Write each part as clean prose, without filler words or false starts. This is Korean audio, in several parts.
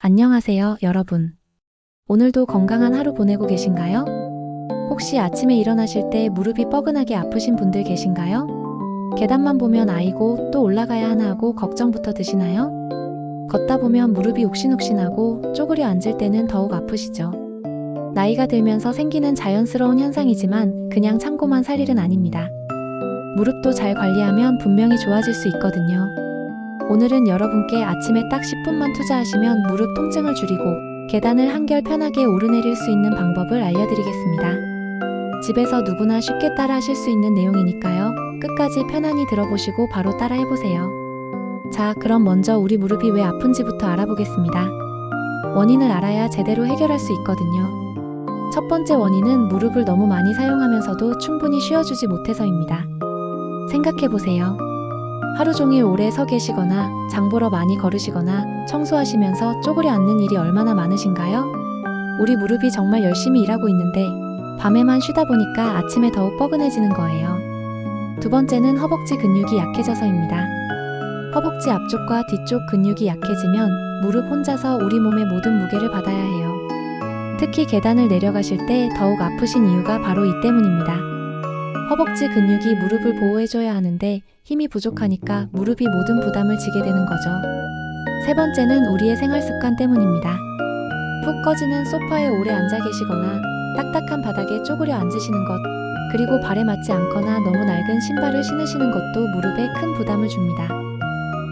안녕하세요, 여러분. 오늘도 건강한 하루 보내고 계신가요? 혹시 아침에 일어나실 때 무릎이 뻐근하게 아프신 분들 계신가요? 계단만 보면 아이고 또 올라가야 하나 하고 걱정부터 드시나요? 걷다 보면 무릎이 욱신욱신하고 쪼그려 앉을 때는 더욱 아프시죠? 나이가 들면서 생기는 자연스러운 현상이지만 그냥 참고만 살 일은 아닙니다. 무릎도 잘 관리하면 분명히 좋아질 수 있거든요. 오늘은 여러분께 아침에 딱 10분만 투자하시면 무릎 통증을 줄이고 계단을 한결 편하게 오르내릴 수 있는 방법을 알려드리겠습니다. 집에서 누구나 쉽게 따라 하실 수 있는 내용이니까요. 끝까지 편안히 들어보시고 바로 따라 해보세요. 자, 그럼 먼저 우리 무릎이 왜 아픈지부터 알아보겠습니다. 원인을 알아야 제대로 해결할 수 있거든요. 첫 번째 원인은 무릎을 너무 많이 사용하면서도 충분히 쉬어주지 못해서입니다. 생각해보세요. 하루 종일 오래 서 계시거나 장 보러 많이 걸으시거나 청소하시면서 쪼그려 앉는 일이 얼마나 많으신가요? 우리 무릎이 정말 열심히 일하고 있는데 밤에만 쉬다 보니까 아침에 더욱 뻐근해지는 거예요. 두 번째는 허벅지 근육이 약해져서입니다. 허벅지 앞쪽과 뒤쪽 근육이 약해지면 무릎 혼자서 우리 몸의 모든 무게를 받아야 해요. 특히 계단을 내려가실 때 더욱 아프신 이유가 바로 이 때문입니다. 허벅지 근육이 무릎을 보호해줘야 하는데 힘이 부족하니까 무릎이 모든 부담을 지게 되는 거죠. 세 번째는 우리의 생활 습관 때문입니다. 푹 꺼지는 소파에 오래 앉아 계시거나 딱딱한 바닥에 쪼그려 앉으시는 것, 그리고 발에 맞지 않거나 너무 낡은 신발을 신으시는 것도 무릎에 큰 부담을 줍니다.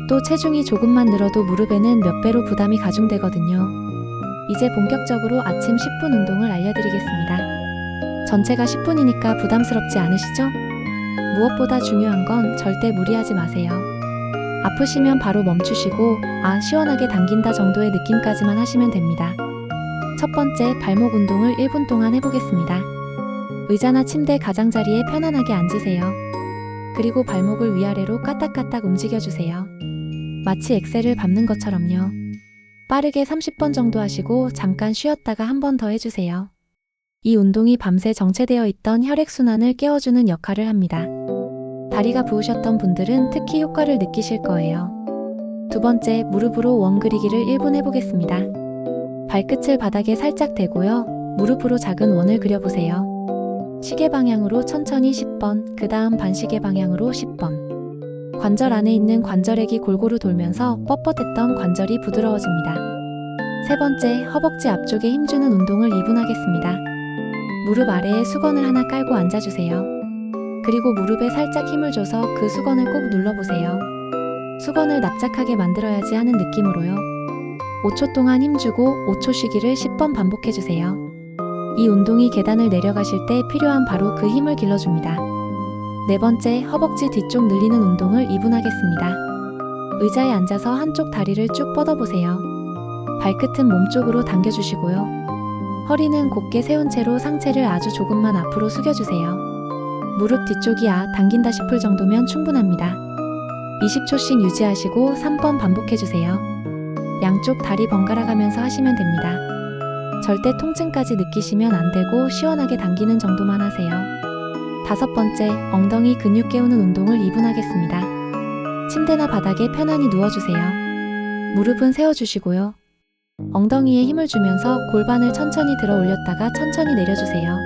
또 체중이 조금만 늘어도 무릎에는 몇 배로 부담이 가중되거든요. 이제 본격적으로 아침 10분 운동을 알려드리겠습니다. 전체가 10분이니까 부담스럽지 않으시죠? 무엇보다 중요한 건 절대 무리하지 마세요. 아프시면 바로 멈추시고 시원하게 당긴다 정도의 느낌까지만 하시면 됩니다. 첫 번째, 발목 운동을 1분 동안 해보겠습니다. 의자나 침대 가장자리에 편안하게 앉으세요. 그리고 발목을 위아래로 까딱까딱 움직여주세요. 마치 엑셀을 밟는 것처럼요. 빠르게 30번 정도 하시고 잠깐 쉬었다가 한 번 더 해주세요. 이 운동이 밤새 정체되어 있던 혈액순환을 깨워주는 역할을 합니다. 다리가 부으셨던 분들은 특히 효과를 느끼실 거예요. 두 번째, 무릎으로 원 그리기를 1분 해보겠습니다. 발끝을 바닥에 살짝 대고요. 무릎으로 작은 원을 그려보세요. 시계 방향으로 천천히 10번, 그 다음 반시계 방향으로 10번. 관절 안에 있는 관절액이 골고루 돌면서 뻣뻣했던 관절이 부드러워집니다. 세 번째, 허벅지 앞쪽에 힘주는 운동을 2분 하겠습니다. 무릎 아래에 수건을 하나 깔고 앉아주세요. 그리고 무릎에 살짝 힘을 줘서 그 수건을 꼭 눌러보세요. 수건을 납작하게 만들어야지 하는 느낌으로요. 5초 동안 힘주고 5초 쉬기를 10번 반복해주세요. 이 운동이 계단을 내려가실 때 필요한 바로 그 힘을 길러줍니다. 네 번째, 허벅지 뒤쪽 늘리는 운동을 2분 하겠습니다. 의자에 앉아서 한쪽 다리를 쭉 뻗어보세요. 발끝은 몸쪽으로 당겨주시고요. 허리는 곧게 세운 채로 상체를 아주 조금만 앞으로 숙여주세요. 무릎 뒤쪽이 당긴다 싶을 정도면 충분합니다. 20초씩 유지하시고 3번 반복해주세요. 양쪽 다리 번갈아 가면서 하시면 됩니다. 절대 통증까지 느끼시면 안 되고 시원하게 당기는 정도만 하세요. 다섯 번째, 엉덩이 근육 깨우는 운동을 2분 하겠습니다. 침대나 바닥에 편안히 누워주세요. 무릎은 세워주시고요. 엉덩이에 힘을 주면서 골반을 천천히 들어 올렸다가 천천히 내려주세요.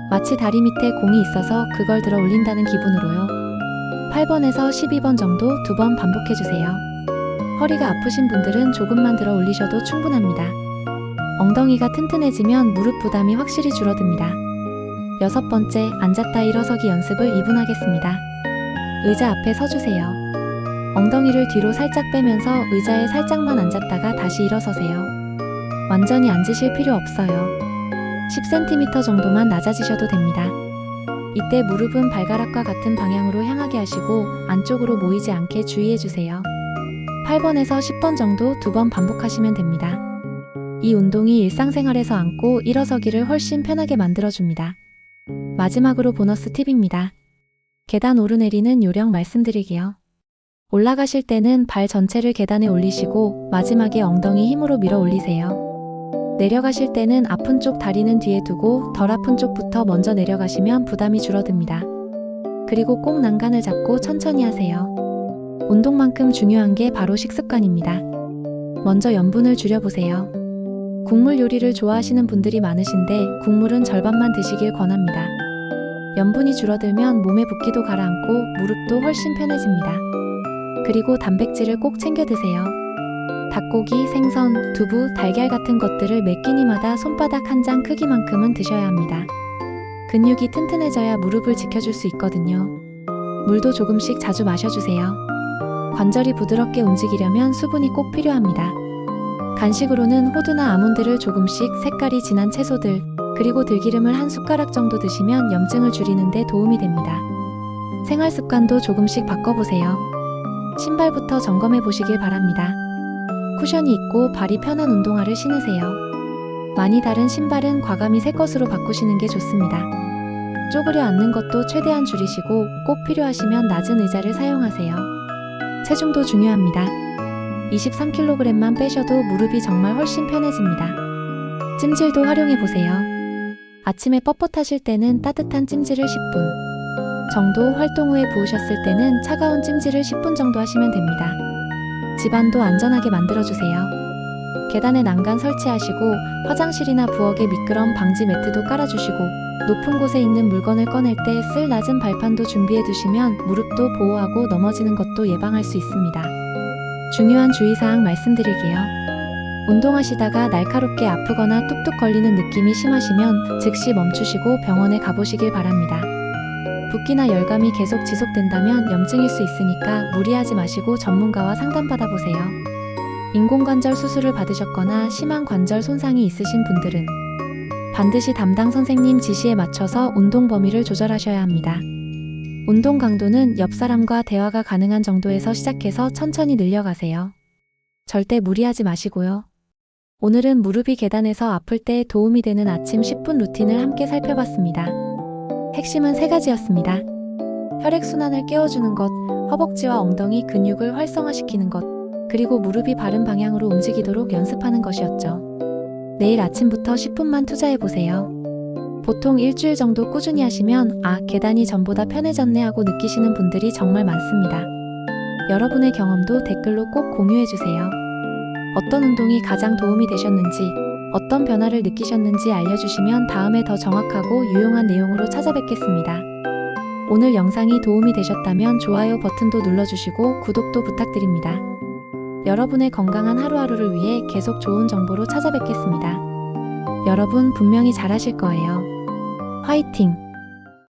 마치 다리 밑에 공이 있어서 그걸 들어 올린다는 기분으로요. 8번에서 12번 정도 2번 반복해주세요. 허리가 아프신 분들은 조금만 들어 올리셔도 충분합니다. 엉덩이가 튼튼해지면 무릎 부담이 확실히 줄어듭니다. 여섯 번째, 앉았다 일어서기 연습을 2분 하겠습니다. 의자 앞에 서주세요. 엉덩이를 뒤로 살짝 빼면서 의자에 살짝만 앉았다가 다시 일어서세요. 완전히 앉으실 필요 없어요. 10cm 정도만 낮아지셔도 됩니다. 이때 무릎은 발가락과 같은 방향으로 향하게 하시고 안쪽으로 모이지 않게 주의해주세요. 8번에서 10번 정도 2번 반복하시면 됩니다. 이 운동이 일상생활에서 앉고 일어서기를 훨씬 편하게 만들어줍니다. 마지막으로 보너스 팁입니다. 계단 오르내리는 요령 말씀드리게요. 올라가실 때는 발 전체를 계단에 올리시고 마지막에 엉덩이 힘으로 밀어 올리세요. 내려가실 때는 아픈 쪽 다리는 뒤에 두고 덜 아픈 쪽부터 먼저 내려가시면 부담이 줄어듭니다. 그리고 꼭 난간을 잡고 천천히 하세요. 운동만큼 중요한 게 바로 식습관입니다. 먼저 염분을 줄여보세요. 국물 요리를 좋아하시는 분들이 많으신데 국물은 절반만 드시길 권합니다. 염분이 줄어들면 몸에 붓기도 가라앉고 무릎도 훨씬 편해집니다. 그리고 단백질을 꼭 챙겨 드세요. 닭고기, 생선, 두부, 달걀 같은 것들을 매 끼니마다 손바닥 한 장 크기만큼은 드셔야 합니다. 근육이 튼튼해져야 무릎을 지켜줄 수 있거든요. 물도 조금씩 자주 마셔주세요. 관절이 부드럽게 움직이려면 수분이 꼭 필요합니다. 간식으로는 호두나 아몬드를 조금씩, 색깔이 진한 채소들, 그리고 들기름을 한 숟가락 정도 드시면 염증을 줄이는 데 도움이 됩니다. 생활 습관도 조금씩 바꿔보세요. 신발부터 점검해 보시길 바랍니다. 쿠션이 있고 발이 편한 운동화를 신으세요. 많이 다른 신발은 과감히 새 것으로 바꾸시는 게 좋습니다. 쪼그려 앉는 것도 최대한 줄이시고 꼭 필요하시면 낮은 의자를 사용하세요. 체중도 중요합니다. 23kg만 빼셔도 무릎이 정말 훨씬 편해집니다. 찜질도 활용해보세요. 아침에 뻣뻣하실 때는 따뜻한 찜질을 10분 정도, 활동 후에 부으셨을 때는 차가운 찜질을 10분 정도 하시면 됩니다. 집안도 안전하게 만들어주세요. 계단에 난간 설치하시고 화장실이나 부엌에 미끄럼 방지 매트도 깔아주시고 높은 곳에 있는 물건을 꺼낼 때 쓸 낮은 발판도 준비해두시면 무릎도 보호하고 넘어지는 것도 예방할 수 있습니다. 중요한 주의사항 말씀드릴게요. 운동하시다가 날카롭게 아프거나 뚝뚝 걸리는 느낌이 심하시면 즉시 멈추시고 병원에 가보시길 바랍니다. 붓기나 열감이 계속 지속된다면 염증일 수 있으니까 무리하지 마시고 전문가와 상담받아보세요. 인공관절 수술을 받으셨거나 심한 관절 손상이 있으신 분들은 반드시 담당 선생님 지시에 맞춰서 운동 범위를 조절하셔야 합니다. 운동 강도는 옆 사람과 대화가 가능한 정도에서 시작해서 천천히 늘려가세요. 절대 무리하지 마시고요. 오늘은 무릎이 계단에서 아플 때 도움이 되는 아침 10분 루틴을 함께 살펴봤습니다. 핵심은 3가지였습니다. 혈액순환을 깨워주는 것, 허벅지와 엉덩이 근육을 활성화시키는 것, 그리고 무릎이 바른 방향으로 움직이도록 연습하는 것이었죠. 내일 아침부터 10분만 투자해보세요. 보통 일주일 정도 꾸준히 하시면 계단이 전보다 편해졌네 하고 느끼시는 분들이 정말 많습니다. 여러분의 경험도 댓글로 꼭 공유해주세요. 어떤 운동이 가장 도움이 되셨는지, 어떤 변화를 느끼셨는지 알려주시면 다음에 더 정확하고 유용한 내용으로 찾아뵙겠습니다. 오늘 영상이 도움이 되셨다면 좋아요 버튼도 눌러주시고 구독도 부탁드립니다. 여러분의 건강한 하루하루를 위해 계속 좋은 정보로 찾아뵙겠습니다. 여러분 분명히 잘하실 거예요. 화이팅!